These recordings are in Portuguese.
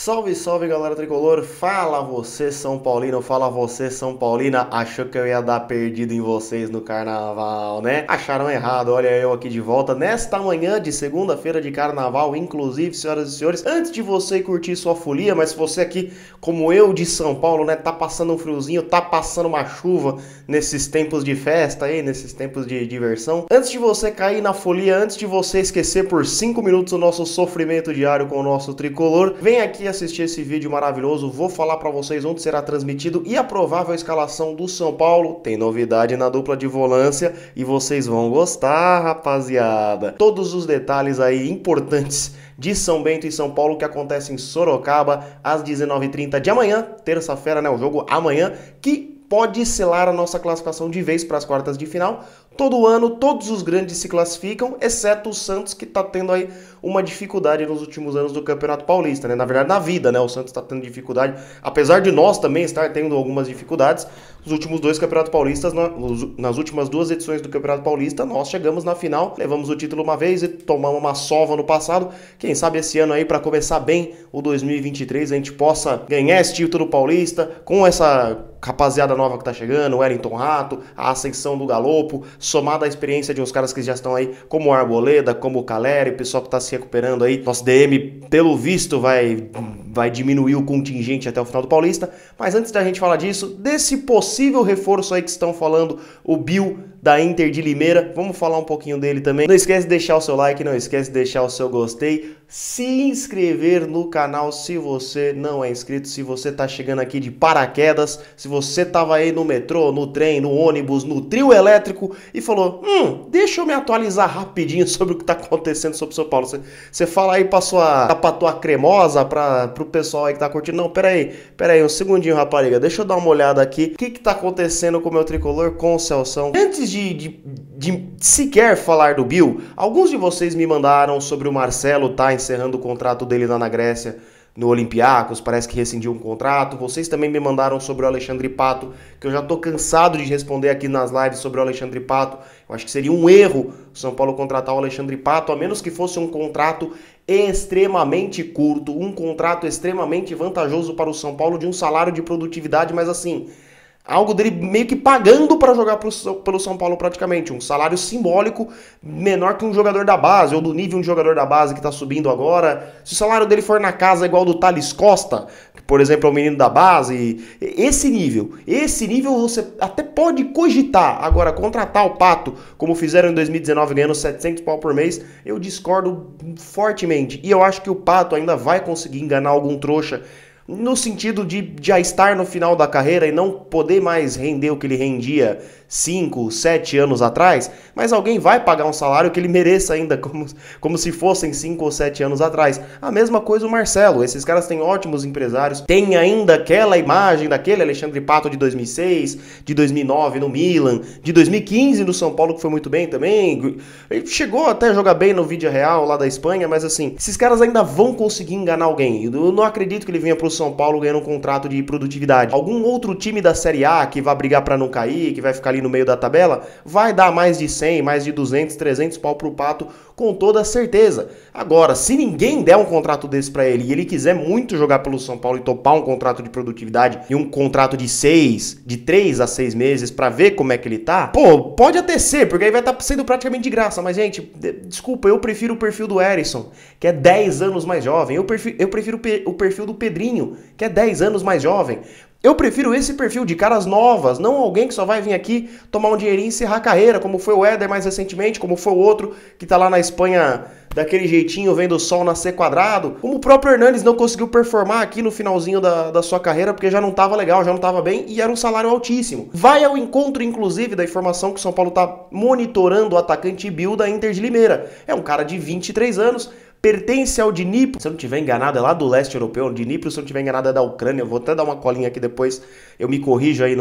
Salve, salve galera tricolor, fala você São Paulino, fala você São Paulina, achou que eu ia dar perdido em vocês no carnaval, né? Acharam errado, olha eu aqui de volta nesta manhã de segunda-feira de carnaval, inclusive, senhoras e senhores, antes de você curtir sua folia, mas se você aqui, como eu de São Paulo, né, tá passando um friozinho, tá passando uma chuva nesses tempos de festa aí, nesses tempos de diversão, antes de você cair na folia, antes de você esquecer por 5 minutos o nosso sofrimento diário com o nosso tricolor, vem aqui assistir esse vídeo maravilhoso, vou falar pra vocês onde será transmitido e a provável escalação do São Paulo. Tem novidade na dupla de volância e vocês vão gostar, rapaziada. Todos os detalhes aí importantes de São Bento e São Paulo que acontece em Sorocaba às 19h30 de amanhã, terça-feira, né, o jogo amanhã, que pode selar a nossa classificação de vez para as quartas de final. Todo ano, todos os grandes se classificam, exceto o Santos, que está tendo aí uma dificuldade nos últimos anos do Campeonato Paulista, né? Na verdade, na vida, né? O Santos está tendo dificuldade, apesar de nós também estar tendo algumas dificuldades. Os últimos dois Campeonatos Paulistas, nas últimas duas edições do Campeonato Paulista, nós chegamos na final, levamos o título uma vez e tomamos uma sova no passado. Quem sabe esse ano aí, para começar bem o 2023, a gente possa ganhar esse título paulista com essa rapaziada nova que tá chegando, o Wellington Rato, a ascensão do Galopo, somada à experiência de uns caras que já estão aí, como o Arboleda, como o Caleri, o pessoal que tá se recuperando aí. Nosso DM, pelo visto, vai diminuir o contingente até o final do Paulista. Mas antes da gente falar disso, desse possível reforço aí que estão falando, o Bill da Inter de Limeira, vamos falar um pouquinho dele também. Não esquece de deixar o seu like, não esquece de deixar o seu gostei, se inscrever no canal se você não é inscrito, se você tá chegando aqui de paraquedas, se você tava aí no metrô, no trem, no ônibus, no trio elétrico e falou, deixa eu me atualizar rapidinho sobre o que tá acontecendo sobre o São Paulo. Você fala aí pra tua cremosa, pro pessoal aí que tá curtindo. Não, peraí, um segundinho, rapariga, deixa eu dar uma olhada aqui. O que tá acontecendo com o meu tricolor, com o Celção? Antes de sequer falar do Bill, alguns de vocês me mandaram sobre o Marcelo tá encerrando o contrato dele lá na Grécia, no Olympiacos, parece que rescindiu um contrato. Vocês também me mandaram sobre o Alexandre Pato, que eu já tô cansado de responder aqui nas lives sobre o Alexandre Pato. Eu acho que seria um erro o São Paulo contratar o Alexandre Pato, a menos que fosse um contrato extremamente curto, um contrato extremamente vantajoso para o São Paulo, de um salário de produtividade, mas assim, algo dele meio que pagando para jogar pelo São Paulo praticamente. Um salário simbólico menor que um jogador da base, ou do nível de jogador da base que tá subindo agora. Se o salário dele for na casa igual do Thales Costa, que por exemplo é o menino da base, esse nível você até pode cogitar. Agora, contratar o Pato, como fizeram em 2019 ganhando 700 pau por mês, eu discordo fortemente. E eu acho que o Pato ainda vai conseguir enganar algum trouxa, no sentido de já estar no final da carreira e não poder mais render o que ele rendia 5, 7 anos atrás, mas alguém vai pagar um salário que ele mereça ainda, como se fossem 5 ou 7 anos atrás. A mesma coisa o Marcelo, esses caras têm ótimos empresários, tem ainda aquela imagem daquele Alexandre Pato de 2006, de 2009 no Milan, de 2015 no São Paulo, que foi muito bem também. Ele chegou até a jogar bem no Vídea Real lá da Espanha, mas assim, esses caras ainda vão conseguir enganar alguém. Eu não acredito que ele venha pro São Paulo ganhando um contrato de produtividade. Algum outro time da Série A que vai brigar pra não cair, que vai ficar ali no meio da tabela, vai dar mais de 100, mais de 200, 300 pau pro Pato, com toda certeza. Agora, se ninguém der um contrato desse pra ele e ele quiser muito jogar pelo São Paulo e topar um contrato de produtividade e um contrato de 3 a 6 meses pra ver como é que ele tá, pô, pode até ser, porque aí vai estar sendo praticamente de graça, mas gente, desculpa, eu prefiro o perfil do Erisson, que é 10 anos mais jovem, eu prefiro o perfil do Pedrinho, que é 10 anos mais jovem. Eu prefiro esse perfil de caras novas, não alguém que só vai vir aqui tomar um dinheirinho e encerrar a carreira, como foi o Éder mais recentemente, como foi o outro que tá lá na Espanha daquele jeitinho, vendo o sol nascer quadrado. Como o próprio Hernanes não conseguiu performar aqui no finalzinho da sua carreira, porque já não tava legal, já não tava bem, e era um salário altíssimo. Vai ao encontro, inclusive, da informação que o São Paulo tá monitorando o atacante Bill da Inter de Limeira. É um cara de 23 anos, pertence ao Dnipro, se eu não estiver enganado, é lá do leste europeu. O Dnipro, se eu não estiver enganado, é da Ucrânia. Eu vou até dar uma colinha aqui depois, eu me corrijo aí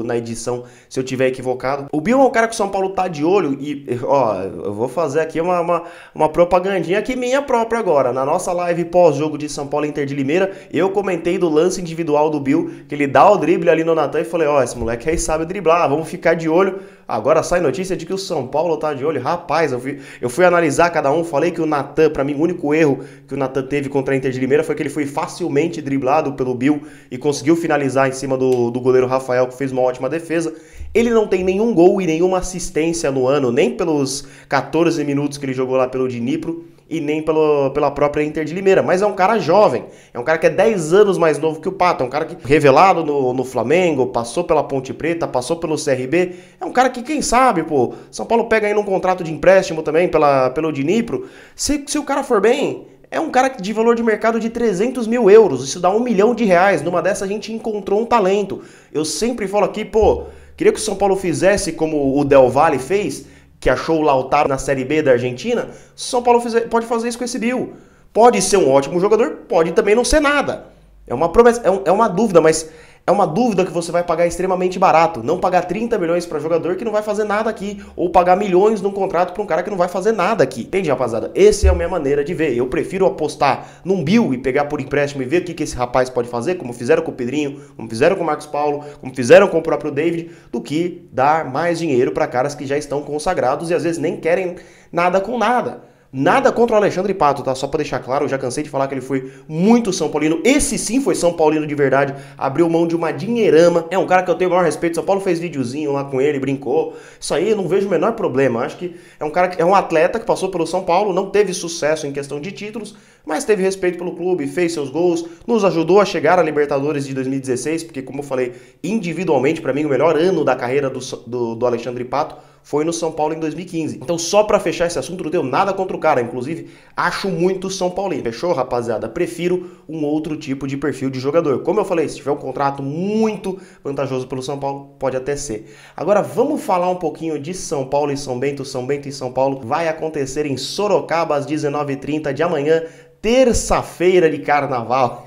na edição se eu estiver equivocado. O Bill é um cara que o São Paulo tá de olho e, ó, eu vou fazer aqui uma propagandinha aqui minha própria agora. Na nossa live pós-jogo de São Paulo e Inter de Limeira, eu comentei do lance individual do Bill, que ele dá o drible ali no Natan e falei, ó, esse moleque aí sabe driblar, vamos ficar de olho. Agora sai notícia de que o São Paulo tá de olho. Rapaz, eu fui analisar cada um, falei que o Natan, pra mim, o único erro que o Nathan teve contra a Inter de Limeira foi que ele foi facilmente driblado pelo Bill e conseguiu finalizar em cima do goleiro Rafael, que fez uma ótima defesa. Ele não tem nenhum gol e nenhuma assistência no ano, nem pelos 14 minutos que ele jogou lá pelo Dnipro e nem pela própria Inter de Limeira, mas é um cara jovem, é um cara que é 10 anos mais novo que o Pato, é um cara que revelado no Flamengo, passou pela Ponte Preta, passou pelo CRB, é um cara que, quem sabe, pô, São Paulo pega aí num contrato de empréstimo também pelo Dnipro, se o cara for bem, é um cara de valor de mercado de 300 mil euros, isso dá R$1 milhão, numa dessa a gente encontrou um talento. Eu sempre falo aqui, pô, queria que o São Paulo fizesse como o Del Valle fez, que achou o Lautaro na Série B da Argentina. São Paulo pode fazer isso com esse Bill. Pode ser um ótimo jogador, pode também não ser nada. É uma promessa, é uma dúvida, mas é uma dúvida que você vai pagar extremamente barato. Não pagar 30 milhões para jogador que não vai fazer nada aqui, ou pagar milhões num contrato para um cara que não vai fazer nada aqui. Entende, rapaziada? Essa é a minha maneira de ver. Eu prefiro apostar num Bill e pegar por empréstimo e ver o que esse rapaz pode fazer, como fizeram com o Pedrinho, como fizeram com o Marcos Paulo, como fizeram com o próprio David, do que dar mais dinheiro para caras que já estão consagrados e às vezes nem querem nada com nada. Nada contra o Alexandre Pato, tá? Só pra deixar claro, eu já cansei de falar que ele foi muito São Paulino. Esse sim foi São Paulino de verdade, abriu mão de uma dinheirama. É um cara que eu tenho o maior respeito. São Paulo fez videozinho lá com ele, brincou. Isso aí eu não vejo o menor problema. Acho que é um cara, é um atleta que passou pelo São Paulo, não teve sucesso em questão de títulos, mas teve respeito pelo clube, fez seus gols, nos ajudou a chegar à Libertadores de 2016, porque, como eu falei, individualmente, pra mim, o melhor ano da carreira do Alexandre Pato foi no São Paulo em 2015. Então, só pra fechar esse assunto, não tenho nada contra o cara. Inclusive, acho muito São Paulino. Fechou, rapaziada? Prefiro um outro tipo de perfil de jogador. Como eu falei, se tiver um contrato muito vantajoso pelo São Paulo, pode até ser. Agora, vamos falar um pouquinho de São Paulo e São Bento. São Bento e São Paulo vai acontecer em Sorocaba às 19h30 de amanhã, terça-feira de carnaval.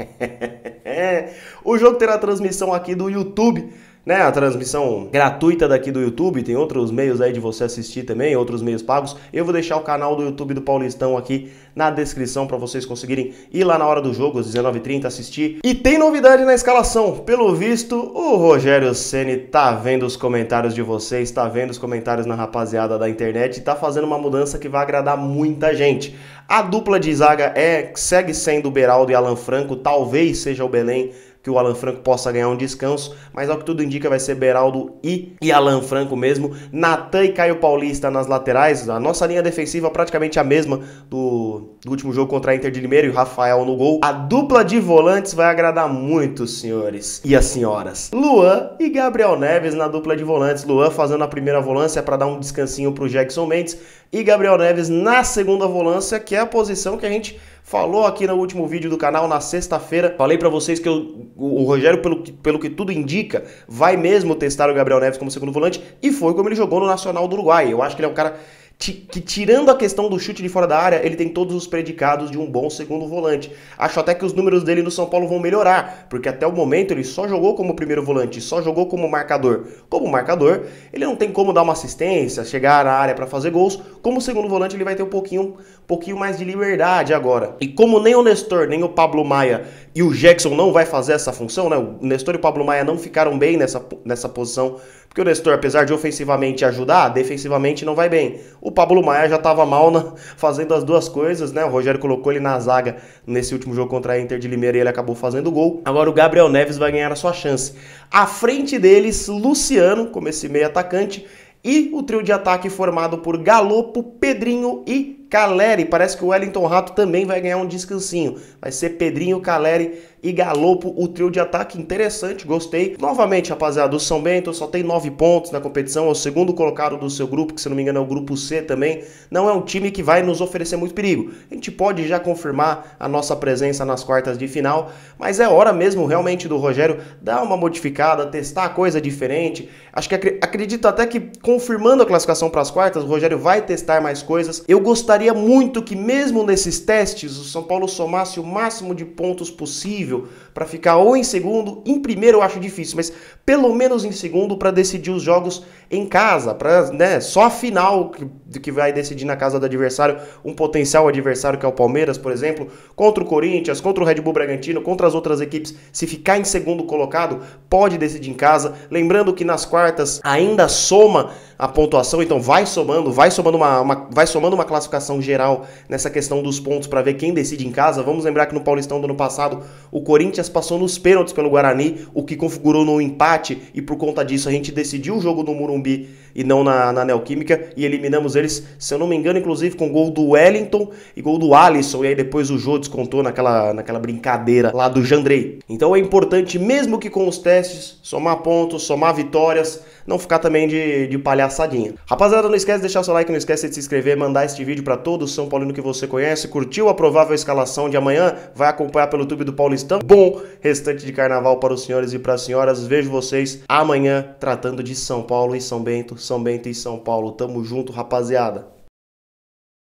O jogo terá transmissão aqui do YouTube, né, a transmissão gratuita daqui do YouTube. Tem outros meios aí de você assistir também, outros meios pagos. Eu vou deixar o canal do YouTube do Paulistão aqui na descrição para vocês conseguirem ir lá na hora do jogo, às 19h30, assistir. E tem novidade na escalação. Pelo visto, o Rogério Ceni tá vendo os comentários de vocês, tá vendo os comentários na rapaziada da internet e tá fazendo uma mudança que vai agradar muita gente. A dupla de zaga segue sendo o Beraldo e Alan Franco, talvez seja o Belém, que o Alan Franco possa ganhar um descanso, mas ao que tudo indica vai ser Beraldo e Alan Franco mesmo. Nathan e Caio Paulista nas laterais, a nossa linha defensiva praticamente a mesma do último jogo contra a Inter de Limeira e o Rafael no gol. A dupla de volantes vai agradar muito, senhores e as senhoras. Luan e Gabriel Neves na dupla de volantes. Luan fazendo a primeira volância para dar um descansinho para o Jackson Mendes e Gabriel Neves na segunda volância, que é a posição que a gente falou aqui no último vídeo do canal na sexta-feira. Falei pra vocês que o Rogério, pelo que tudo indica, vai mesmo testar o Gabriel Neves como segundo volante, e foi como ele jogou no Nacional do Uruguai. Eu acho que ele é um cara que, tirando a questão do chute de fora da área, ele tem todos os predicados de um bom segundo volante. Acho até que os números dele no São Paulo vão melhorar, porque até o momento ele só jogou como primeiro volante, só jogou como marcador. Como marcador, ele não tem como dar uma assistência, chegar na área para fazer gols. Como segundo volante, ele vai ter um pouquinho mais de liberdade agora. E como nem o Nestor, nem o Pablo Maia e o Jackson não vai fazer essa função, né? O Nestor e o Pablo Maia não ficaram bem nessa posição, porque o Nestor, apesar de ofensivamente ajudar, defensivamente não vai bem. O Pablo Maia já estava mal fazendo as duas coisas, né? O Rogério colocou ele na zaga nesse último jogo contra a Inter de Limeira e ele acabou fazendo gol. Agora o Gabriel Neves vai ganhar a sua chance. À frente deles, Luciano, como esse meio atacante, e o trio de ataque formado por Galopo, Pedrinho e Caleri. Parece que o Wellington Rato também vai ganhar um descansinho. Vai ser Pedrinho, Caleri e Galopo, o trio de ataque. Interessante, gostei. Novamente, rapaziada, o São Bento só tem 9 pontos na competição, é o segundo colocado do seu grupo, que se não me engano é o grupo C também. Não é um time que vai nos oferecer muito perigo. A gente pode já confirmar a nossa presença nas quartas de final, mas é hora mesmo realmente do Rogério dar uma modificada, testar coisa diferente. Acho que acredito até que confirmando a classificação para as quartas, o Rogério vai testar mais coisas. Eu gostaria muito que mesmo nesses testes o São Paulo somasse o máximo de pontos possível para ficar ou em segundo, em primeiro eu acho difícil, mas pelo menos em segundo para decidir os jogos em casa, para, né, só a final que vai decidir na casa do adversário, um potencial adversário que é o Palmeiras, por exemplo, contra o Corinthians, contra o Red Bull Bragantino, contra as outras equipes, se ficar em segundo colocado, pode decidir em casa. Lembrando que nas quartas ainda soma a pontuação, então vai somando uma classificação geral nessa questão dos pontos para ver quem decide em casa. Vamos lembrar que no Paulistão do ano passado o Corinthians passou nos pênaltis pelo Guarani, o que configurou no empate, e por conta disso a gente decidiu o jogo no Morumbi e não na Neoquímica, e eliminamos eles, se eu não me engano, inclusive com gol do Wellington e gol do Alisson, e aí depois o Jô descontou naquela brincadeira lá do Jandrei. Então é importante, mesmo que com os testes, somar pontos, somar vitórias, não ficar também de palhaçadinha. Rapaziada, não esquece de deixar o seu like, não esquece de se inscrever, mandar este vídeo para todo o São Paulino que você conhece. Curtiu a provável escalação de amanhã? Vai acompanhar pelo YouTube do Paulistão. Bom restante de carnaval para os senhores e para as senhoras. Vejo vocês amanhã tratando de São Paulo e São Bento e São Paulo. Tamo junto, rapaziada.